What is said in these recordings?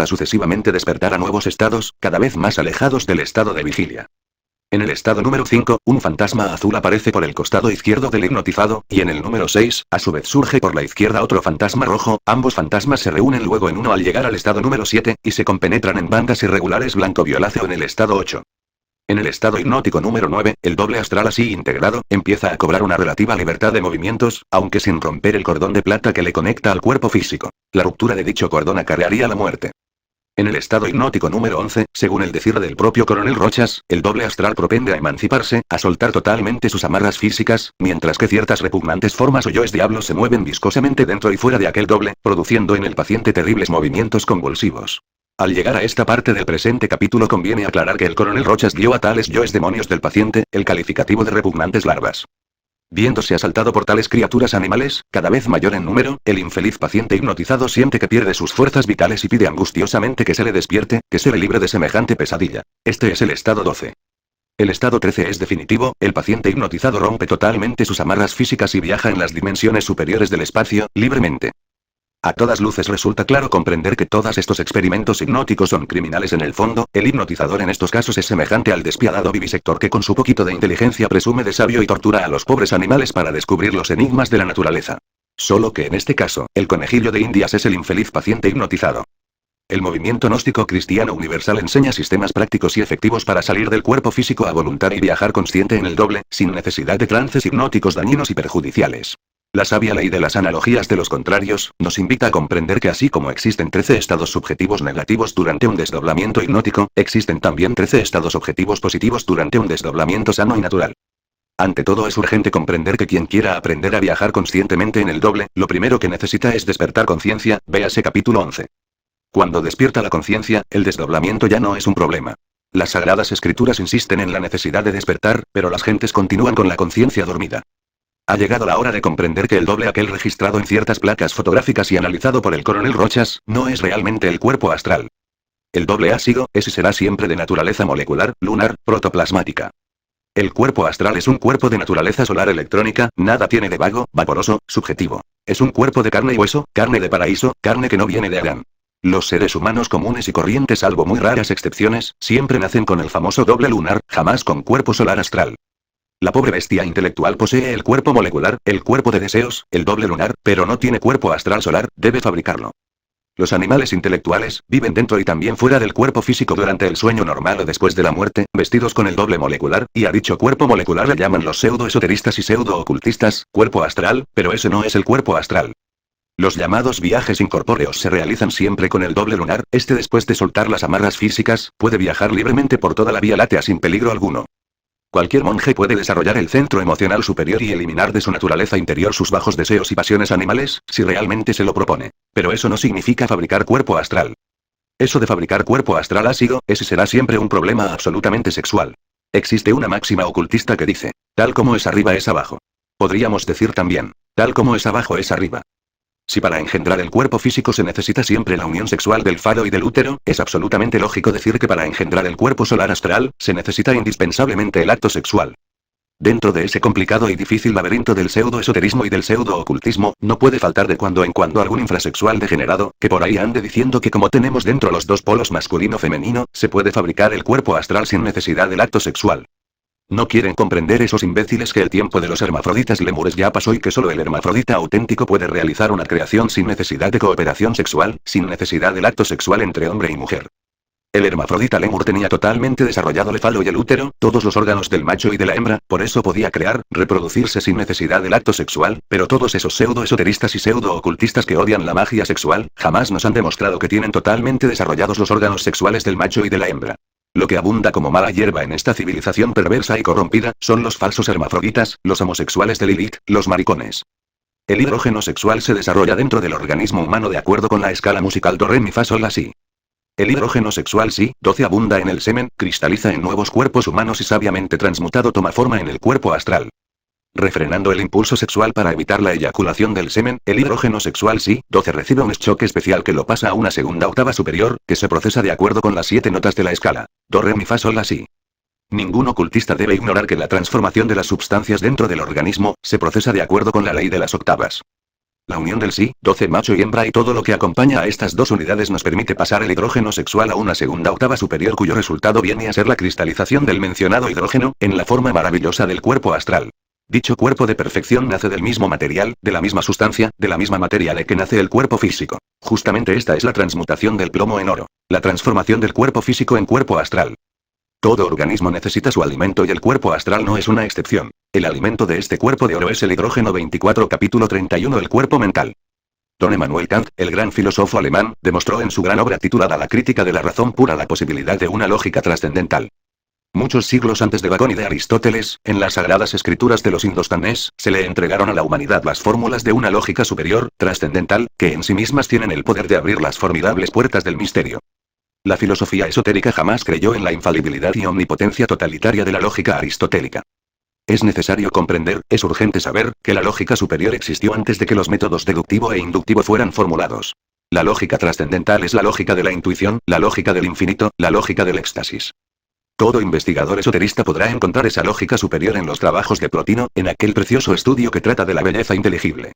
sucesivamente despertar a nuevos estados, cada vez más alejados del estado de vigilia. En el estado número 5, un fantasma azul aparece por el costado izquierdo del hipnotizado, y en el número 6, a su vez surge por la izquierda otro fantasma rojo. Ambos fantasmas se reúnen luego en uno al llegar al estado número 7, y se compenetran en bandas irregulares blanco-violáceo en el estado 8. En el estado hipnótico número 9, el doble astral así integrado, empieza a cobrar una relativa libertad de movimientos, aunque sin romper el cordón de plata que le conecta al cuerpo físico. La ruptura de dicho cordón acarrearía la muerte. En el estado hipnótico número 11, según el decir del propio coronel Rochas, el doble astral propende a emanciparse, a soltar totalmente sus amarras físicas, mientras que ciertas repugnantes formas o yoes diablos se mueven viscosamente dentro y fuera de aquel doble, produciendo en el paciente terribles movimientos convulsivos. Al llegar a esta parte del presente capítulo conviene aclarar que el coronel Rochas dio a tales yoes demonios del paciente, el calificativo de repugnantes larvas. Viéndose asaltado por tales criaturas animales, cada vez mayor en número, el infeliz paciente hipnotizado siente que pierde sus fuerzas vitales y pide angustiosamente que se le despierte, que se le libre de semejante pesadilla. Este es el estado 12. El estado 13 es definitivo, el paciente hipnotizado rompe totalmente sus amarras físicas y viaja en las dimensiones superiores del espacio, libremente. A todas luces resulta claro comprender que todos estos experimentos hipnóticos son criminales en el fondo. El hipnotizador en estos casos es semejante al despiadado vivisector que con su poquito de inteligencia presume de sabio y tortura a los pobres animales para descubrir los enigmas de la naturaleza. Solo que en este caso, el conejillo de Indias es el infeliz paciente hipnotizado. El movimiento gnóstico cristiano universal enseña sistemas prácticos y efectivos para salir del cuerpo físico a voluntad y viajar consciente en el doble, sin necesidad de trances hipnóticos dañinos y perjudiciales. La sabia ley de las analogías de los contrarios, nos invita a comprender que así como existen 13 estados subjetivos negativos durante un desdoblamiento hipnótico, existen también 13 estados objetivos positivos durante un desdoblamiento sano y natural. Ante todo es urgente comprender que quien quiera aprender a viajar conscientemente en el doble, lo primero que necesita es despertar conciencia, véase capítulo 11. Cuando despierta la conciencia, el desdoblamiento ya no es un problema. Las sagradas escrituras insisten en la necesidad de despertar, pero las gentes continúan con la conciencia dormida. Ha llegado la hora de comprender que el doble aquel registrado en ciertas placas fotográficas y analizado por el coronel Rochas, no es realmente el cuerpo astral. El doble ha sido, es y será siempre de naturaleza molecular, lunar, protoplasmática. El cuerpo astral es un cuerpo de naturaleza solar electrónica, nada tiene de vago, vaporoso, subjetivo. Es un cuerpo de carne y hueso, carne de paraíso, carne que no viene de Adán. Los seres humanos comunes y corrientes, salvo muy raras excepciones, siempre nacen con el famoso doble lunar, jamás con cuerpo solar astral. La pobre bestia intelectual posee el cuerpo molecular, el cuerpo de deseos, el doble lunar, pero no tiene cuerpo astral solar, debe fabricarlo. Los animales intelectuales, viven dentro y también fuera del cuerpo físico durante el sueño normal o después de la muerte, vestidos con el doble molecular, y a dicho cuerpo molecular le llaman los pseudo-esoteristas y pseudo-ocultistas, cuerpo astral, pero ese no es el cuerpo astral. Los llamados viajes incorpóreos se realizan siempre con el doble lunar, después de soltar las amarras físicas, puede viajar libremente por toda la Vía Láctea sin peligro alguno. Cualquier monje puede desarrollar el centro emocional superior y eliminar de su naturaleza interior sus bajos deseos y pasiones animales, si realmente se lo propone. Pero eso no significa fabricar cuerpo astral. Eso de fabricar cuerpo astral ha sido, es y será siempre un problema absolutamente sexual. Existe una máxima ocultista que dice, tal como es arriba es abajo. Podríamos decir también, tal como es abajo es arriba. Si para engendrar el cuerpo físico se necesita siempre la unión sexual del falo y del útero, es absolutamente lógico decir que para engendrar el cuerpo solar astral, se necesita indispensablemente el acto sexual. Dentro de ese complicado y difícil laberinto del pseudo-esoterismo y del pseudo-ocultismo, no puede faltar de cuando en cuando algún infrasexual degenerado, que por ahí ande diciendo que como tenemos dentro los dos polos masculino-femenino, se puede fabricar el cuerpo astral sin necesidad del acto sexual. No quieren comprender esos imbéciles que el tiempo de los hermafroditas lemures ya pasó y que solo el hermafrodita auténtico puede realizar una creación sin necesidad de cooperación sexual, sin necesidad del acto sexual entre hombre y mujer. El hermafrodita lemur tenía totalmente desarrollado el falo y el útero, todos los órganos del macho y de la hembra, por eso podía crear, reproducirse sin necesidad del acto sexual, pero todos esos pseudo-esoteristas y pseudo-ocultistas que odian la magia sexual, jamás nos han demostrado que tienen totalmente desarrollados los órganos sexuales del macho y de la hembra. Lo que abunda como mala hierba en esta civilización perversa y corrompida, son los falsos hermafroditas, los homosexuales de Lilith, los maricones. El hidrógeno sexual se desarrolla dentro del organismo humano de acuerdo con la escala musical do re mi fa sol la si. El hidrógeno sexual si, 12 abunda en el semen, cristaliza en nuevos cuerpos humanos y sabiamente transmutado toma forma en el cuerpo astral. Refrenando el impulso sexual para evitar la eyaculación del semen, el hidrógeno sexual si, 12 recibe un choque especial que lo pasa a una segunda octava superior, que se procesa de acuerdo con las 7 notas de la escala. Do re mi fa sol la si. Ningún ocultista debe ignorar que la transformación de las sustancias dentro del organismo, se procesa de acuerdo con la ley de las octavas. La unión del sí, 12 macho y hembra y todo lo que acompaña a estas dos unidades nos permite pasar el hidrógeno sexual a una segunda octava superior cuyo resultado viene a ser la cristalización del mencionado hidrógeno, en la forma maravillosa del cuerpo astral. Dicho cuerpo de perfección nace del mismo material, de la misma sustancia, de la misma materia de que nace el cuerpo físico. Justamente esta es la transmutación del plomo en oro. La transformación del cuerpo físico en cuerpo astral. Todo organismo necesita su alimento y el cuerpo astral no es una excepción. El alimento de este cuerpo de oro es el hidrógeno 24 capítulo 31 El cuerpo mental. Don Emmanuel Kant, el gran filósofo alemán, demostró en su gran obra titulada La crítica de la razón pura la posibilidad de una lógica trascendental. Muchos siglos antes de Bacón y de Aristóteles, en las sagradas escrituras de los indostanes, se le entregaron a la humanidad las fórmulas de una lógica superior, trascendental, que en sí mismas tienen el poder de abrir las formidables puertas del misterio. La filosofía esotérica jamás creyó en la infalibilidad y omnipotencia totalitaria de la lógica aristotélica. Es necesario comprender, es urgente saber, que la lógica superior existió antes de que los métodos deductivo e inductivo fueran formulados. La lógica trascendental es la lógica de la intuición, la lógica del infinito, la lógica del éxtasis. Todo investigador esoterista podrá encontrar esa lógica superior en los trabajos de Plotino, en aquel precioso estudio que trata de la belleza inteligible.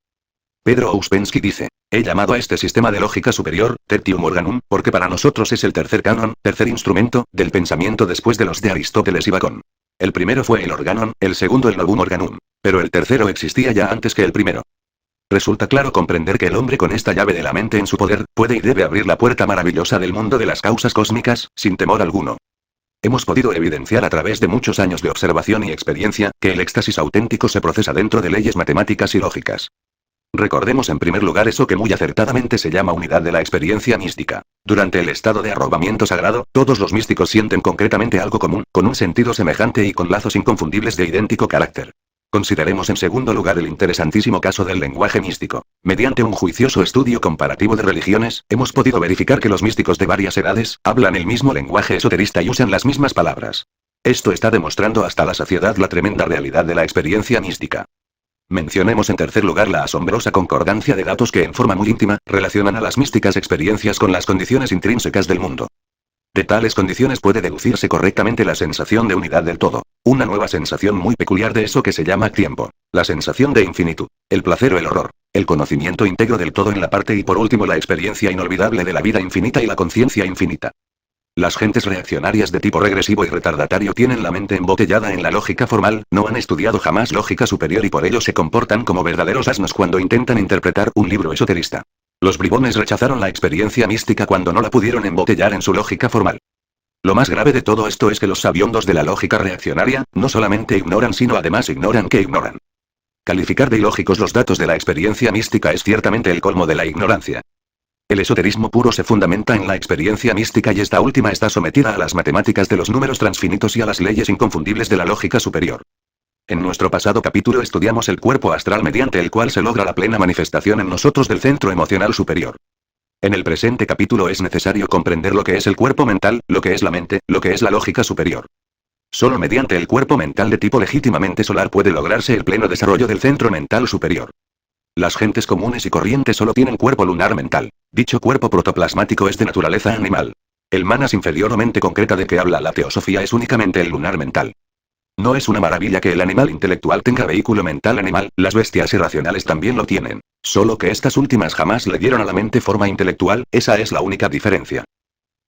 Pedro Ouspensky dice, he llamado a este sistema de lógica superior, Tertium Organum, porque para nosotros es el tercer canon, tercer instrumento, del pensamiento después de los de Aristóteles y Bacón. El primero fue el Organon, el segundo el Novum Organum. Pero el tercero existía ya antes que el primero. Resulta claro comprender que el hombre con esta llave de la mente en su poder, puede y debe abrir la puerta maravillosa del mundo de las causas cósmicas, sin temor alguno. Hemos podido evidenciar a través de muchos años de observación y experiencia, que el éxtasis auténtico se procesa dentro de leyes matemáticas y lógicas. Recordemos en primer lugar eso que muy acertadamente se llama unidad de la experiencia mística. Durante el estado de arrobamiento sagrado, todos los místicos sienten concretamente algo común, con un sentido semejante y con lazos inconfundibles de idéntico carácter. Consideremos en segundo lugar el interesantísimo caso del lenguaje místico. Mediante un juicioso estudio comparativo de religiones, hemos podido verificar que los místicos de varias edades, hablan el mismo lenguaje esoterista y usan las mismas palabras. Esto está demostrando hasta la saciedad la tremenda realidad de la experiencia mística. Mencionemos en tercer lugar la asombrosa concordancia de datos que en forma muy íntima, relacionan a las místicas experiencias con las condiciones intrínsecas del mundo. De tales condiciones puede deducirse correctamente la sensación de unidad del todo, una nueva sensación muy peculiar de eso que se llama tiempo, la sensación de infinitud, el placer o el horror, el conocimiento íntegro del todo en la parte y por último la experiencia inolvidable de la vida infinita y la conciencia infinita. Las gentes reaccionarias de tipo regresivo y retardatario tienen la mente embotellada en la lógica formal, no han estudiado jamás lógica superior y por ello se comportan como verdaderos asnos cuando intentan interpretar un libro esoterista. Los bribones rechazaron la experiencia mística cuando no la pudieron embotellar en su lógica formal. Lo más grave de todo esto es que los sabiondos de la lógica reaccionaria, no solamente ignoran sino además ignoran que ignoran. Calificar de ilógicos los datos de la experiencia mística es ciertamente el colmo de la ignorancia. El esoterismo puro se fundamenta en la experiencia mística y esta última está sometida a las matemáticas de los números transfinitos y a las leyes inconfundibles de la lógica superior. En nuestro pasado capítulo estudiamos el cuerpo astral mediante el cual se logra la plena manifestación en nosotros del centro emocional superior. En el presente capítulo es necesario comprender lo que es el cuerpo mental, lo que es la mente, lo que es la lógica superior. Solo mediante el cuerpo mental de tipo legítimamente solar puede lograrse el pleno desarrollo del centro mental superior. Las gentes comunes y corrientes solo tienen cuerpo lunar mental. Dicho cuerpo protoplasmático es de naturaleza animal. El manas inferior o mente concreta de que habla la teosofía es únicamente el lunar mental. No es una maravilla que el animal intelectual tenga vehículo mental animal, las bestias irracionales también lo tienen. Solo que estas últimas jamás le dieron a la mente forma intelectual, esa es la única diferencia.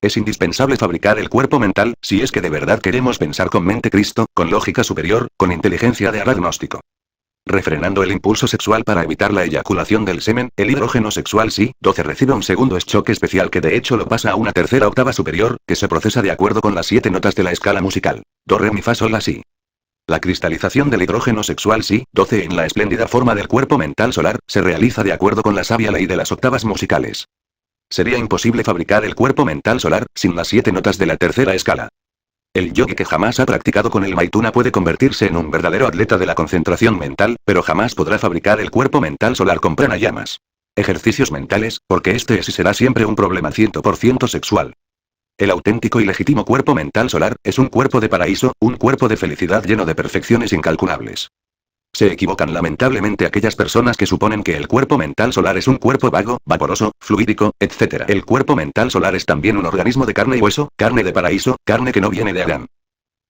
Es indispensable fabricar el cuerpo mental, si es que de verdad queremos pensar con mente Cristo, con lógica superior, con inteligencia de agnóstico. Refrenando el impulso sexual para evitar la eyaculación del semen, el hidrógeno sexual Sí-12 recibe un segundo choque especial que de hecho lo pasa a una tercera octava superior, que se procesa de acuerdo con las 7 notas de la escala musical. Do, re, mi, fa, sol, la, si. La cristalización del hidrógeno sexual Sí-12 en la espléndida forma del cuerpo mental solar, se realiza de acuerdo con la sabia ley de las octavas musicales. Sería imposible fabricar el cuerpo mental solar, sin las 7 notas de la tercera escala. El yogi que jamás ha practicado con el maituna puede convertirse en un verdadero atleta de la concentración mental, pero jamás podrá fabricar el cuerpo mental solar con pranayamas. Ejercicios mentales, porque este es y será siempre un problema 100% sexual. El auténtico y legítimo cuerpo mental solar, es un cuerpo de paraíso, un cuerpo de felicidad lleno de perfecciones incalculables. Se equivocan lamentablemente aquellas personas que suponen que el cuerpo mental solar es un cuerpo vago, vaporoso, fluídico, etc. El cuerpo mental solar es también un organismo de carne y hueso, carne de paraíso, carne que no viene de Adán.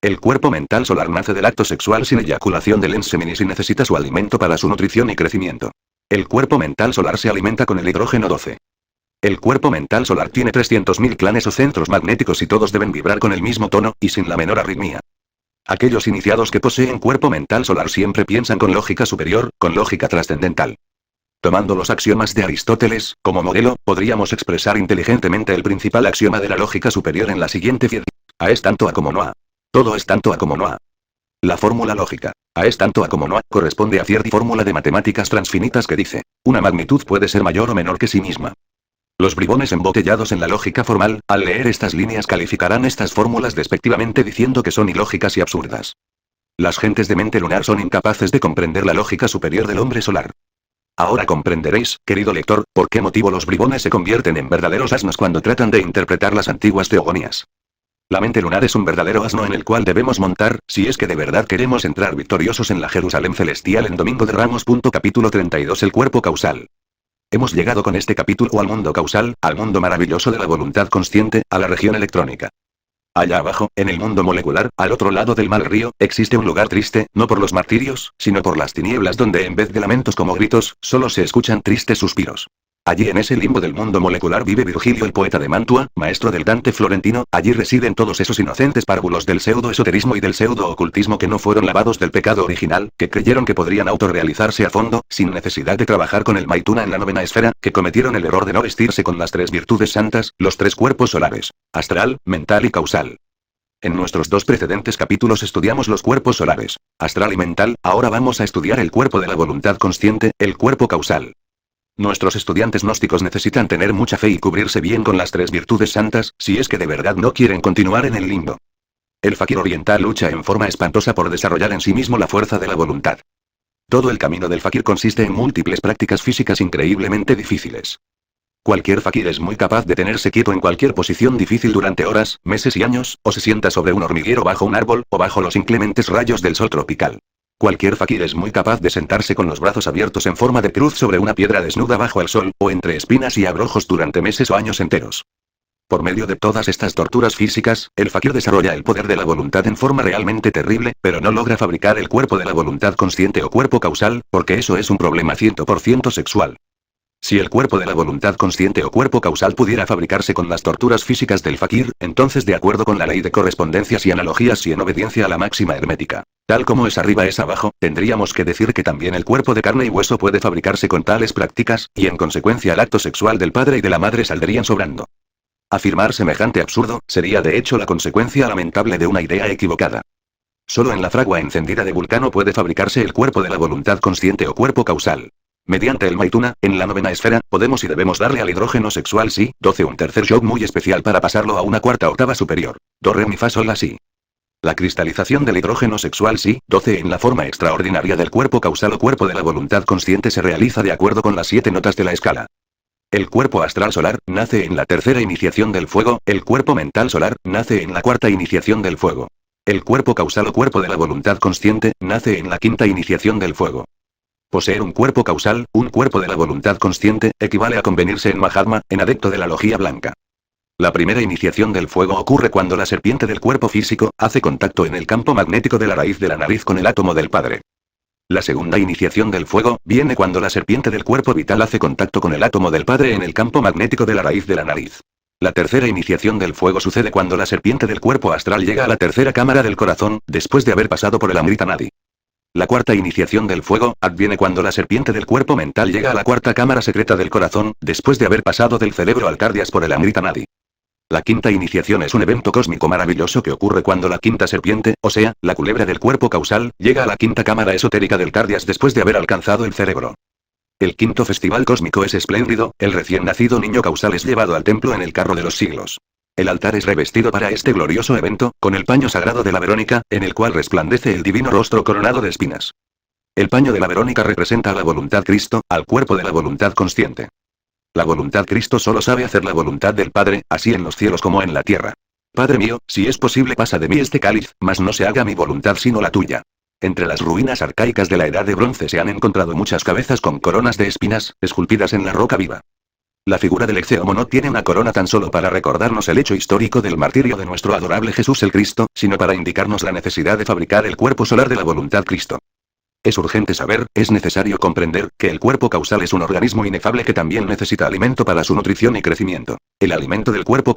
El cuerpo mental solar nace del acto sexual sin eyaculación del enseminis y necesita su alimento para su nutrición y crecimiento. El cuerpo mental solar se alimenta con el hidrógeno 12. El cuerpo mental solar tiene 300.000 clanes o centros magnéticos y todos deben vibrar con el mismo tono, y sin la menor arritmia. Aquellos iniciados que poseen cuerpo mental solar siempre piensan con lógica superior, con lógica trascendental. Tomando los axiomas de Aristóteles, como modelo, podríamos expresar inteligentemente el principal axioma de la lógica superior en la siguiente fierda. A es tanto a como no a. Todo es tanto a como no a. La fórmula lógica. A es tanto a como no a, corresponde a cierta fórmula de matemáticas transfinitas que dice, una magnitud puede ser mayor o menor que sí misma. Los bribones embotellados en la lógica formal, al leer estas líneas calificarán estas fórmulas despectivamente diciendo que son ilógicas y absurdas. Las gentes de mente lunar son incapaces de comprender la lógica superior del hombre solar. Ahora comprenderéis, querido lector, por qué motivo los bribones se convierten en verdaderos asnos cuando tratan de interpretar las antiguas teogonías. La mente lunar es un verdadero asno en el cual debemos montar, si es que de verdad queremos entrar victoriosos en la Jerusalén celestial en Domingo de Ramos. Capítulo 32. El cuerpo causal. Hemos llegado con este capítulo al mundo causal, al mundo maravilloso de la voluntad consciente, a la región electrónica. Allá abajo, en el mundo molecular, al otro lado del mal río, existe un lugar triste, no por los martirios, sino por las tinieblas donde en vez de lamentos como gritos, solo se escuchan tristes suspiros. Allí en ese limbo del mundo molecular vive Virgilio el poeta de Mantua, maestro del Dante florentino, allí residen todos esos inocentes párvulos del pseudo-esoterismo y del pseudo-ocultismo que no fueron lavados del pecado original, que creyeron que podrían autorrealizarse a fondo, sin necesidad de trabajar con el Maituna en la novena esfera, que cometieron el error de no vestirse con las tres virtudes santas, los tres cuerpos solares: astral, mental y causal. En nuestros dos precedentes capítulos estudiamos los cuerpos solares, astral y mental, ahora vamos a estudiar el cuerpo de la voluntad consciente, el cuerpo causal. Nuestros estudiantes gnósticos necesitan tener mucha fe y cubrirse bien con las tres virtudes santas, si es que de verdad no quieren continuar en el limbo. El fakir oriental lucha en forma espantosa por desarrollar en sí mismo la fuerza de la voluntad. Todo el camino del fakir consiste en múltiples prácticas físicas increíblemente difíciles. Cualquier fakir es muy capaz de tenerse quieto en cualquier posición difícil durante horas, meses y años, o se sienta sobre un hormiguero bajo un árbol, o bajo los inclementes rayos del sol tropical. Cualquier fakir es muy capaz de sentarse con los brazos abiertos en forma de cruz sobre una piedra desnuda bajo el sol, o entre espinas y abrojos durante meses o años enteros. Por medio de todas estas torturas físicas, el fakir desarrolla el poder de la voluntad en forma realmente terrible, pero no logra fabricar el cuerpo de la voluntad consciente o cuerpo causal, porque eso es un problema 100% sexual. Si el cuerpo de la voluntad consciente o cuerpo causal pudiera fabricarse con las torturas físicas del fakir, entonces de acuerdo con la ley de correspondencias y analogías y en obediencia a la máxima hermética, tal como es arriba es abajo, tendríamos que decir que también el cuerpo de carne y hueso puede fabricarse con tales prácticas, y en consecuencia el acto sexual del padre y de la madre saldrían sobrando. Afirmar semejante absurdo, sería de hecho la consecuencia lamentable de una idea equivocada. Solo en la fragua encendida de Vulcano puede fabricarse el cuerpo de la voluntad consciente o cuerpo causal. Mediante el Maituna, en la novena esfera, podemos y debemos darle al hidrógeno sexual Si, 12 un tercer shock muy especial para pasarlo a una cuarta octava superior. Do re mi fa sol la si. La cristalización del hidrógeno sexual Si, 12 en la forma extraordinaria del cuerpo causal o cuerpo de la voluntad consciente se realiza de acuerdo con las 7 notas de la escala. El cuerpo astral solar, nace en la tercera iniciación del fuego, el cuerpo mental solar, nace en la cuarta iniciación del fuego. El cuerpo causal o cuerpo de la voluntad consciente, nace en la quinta iniciación del fuego. Poseer un cuerpo causal, un cuerpo de la voluntad consciente, equivale a convenirse en Mahatma, en adepto de la logía blanca. La primera iniciación del fuego ocurre cuando la serpiente del cuerpo físico, hace contacto en el campo magnético de la raíz de la nariz con el átomo del padre. La segunda iniciación del fuego, viene cuando la serpiente del cuerpo vital hace contacto con el átomo del padre en el campo magnético de la raíz de la nariz. La tercera iniciación del fuego sucede cuando la serpiente del cuerpo astral llega a la tercera cámara del corazón, después de haber pasado por el Amrita Nadi. La cuarta iniciación del fuego, adviene cuando la serpiente del cuerpo mental llega a la cuarta cámara secreta del corazón, después de haber pasado del cerebro al cardias por el Amrita Nadi. La quinta iniciación es un evento cósmico maravilloso que ocurre cuando la quinta serpiente, o sea, la culebra del cuerpo causal, llega a la quinta cámara esotérica del cardias después de haber alcanzado el cerebro. El quinto festival cósmico es espléndido, el recién nacido niño causal es llevado al templo en el carro de los siglos. El altar es revestido para este glorioso evento, con el paño sagrado de la Verónica, en el cual resplandece el divino rostro coronado de espinas. El paño de la Verónica representa a la voluntad Cristo, al cuerpo de la voluntad consciente. La voluntad Cristo solo sabe hacer la voluntad del Padre, así en los cielos como en la tierra. Padre mío, si es posible pasa de mí este cáliz, mas no se haga mi voluntad sino la tuya. Entre las ruinas arcaicas de la Edad de Bronce se han encontrado muchas cabezas con coronas de espinas, esculpidas en la roca viva. La figura del Exeomo no tiene una corona tan solo para recordarnos el hecho histórico del martirio de nuestro adorable Jesús el Cristo, sino para indicarnos la necesidad de fabricar el cuerpo solar de la voluntad Cristo. Es urgente saber, es necesario comprender, que el cuerpo causal es un organismo inefable que también necesita alimento para su nutrición y crecimiento. El alimento del cuerpo causal